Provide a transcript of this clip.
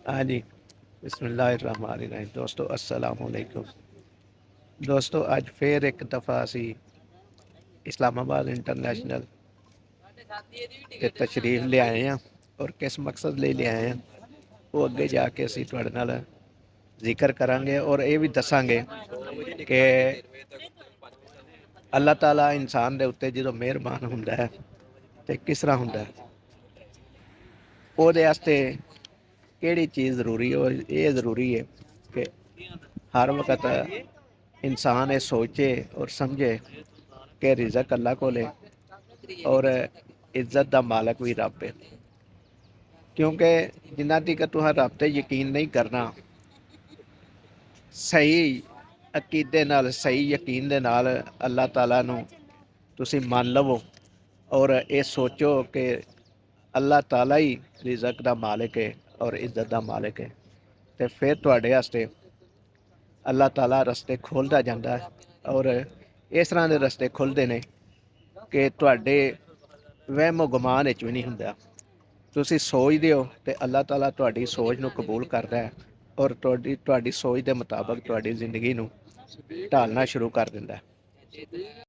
हाँ जी। बिस्मिल्लाहिर्रहमानिर्रहीम। दोस्तों अस्सलाम वालेकुम। दोस्तों आज फिर एक दफ़ा असी इस्लामाबाद इंटरनेशनल ते तशरीफ ले आए हैं और किस मकसद ਲਈ ले आए हैं वो ਅੱਗੇ ਜਾ ਕੇ ਅਸੀਂ ਤੁਹਾਡੇ ਨਾਲ ਜ਼ਿਕਰ ਕਰਾਂਗੇ ਔਰ ਇਹ ਵੀ ਦੱਸਾਂਗੇ ਕਿ ਅੱਲਾਹ ਤਾਲਾ ਇਨਸਾਨ ਦੇ ਉੱਤੇ ਜਦੋਂ ਮਿਹਰਬਾਨ ਹੁੰਦਾ ਹੈ ਤੇ ਕਿਸ ਤਰ੍ਹਾਂ ਹੁੰਦਾ ਹੈ, ਉਹਦੇ ਵਾਸਤੇ ਕਿਹੜੀ ਚੀਜ਼ ਜ਼ਰੂਰੀ ਹੈ। ਇਹ ਜ਼ਰੂਰੀ ਹੈ ਕਿ हर वक्त इंसान ये सोचे और समझे कि रिज़्क अल्लाह को ले और इज्जत का मालक भी रब है। क्योंकि जिन्ना तक तुहां रब ते यकीन नहीं करना, सही अकीदे नाल सही यकीन दे नाल अल्लाह ताला नू तुसी मान लवो और ये सोचो कि अल्लाह ताला ही रिज़क का मालिक है और इज्जत का मालिक है, तो फिर तुहाडे वास्ते अल्लाह ताला रस्ते खोलता जाता है और इस तरह के रस्ते खुलते हैं कि तुहाडे वहमो गुमान विच भी नहीं हुंदा। तुसी सोचदे हो ते अल्लाह ताला तुहाडी सोच नूं कबूल करदा है और तुहाडी सोच के मुताबिक तुहाडी जिंदगी नूं ढालना शुरू कर दिंदा है।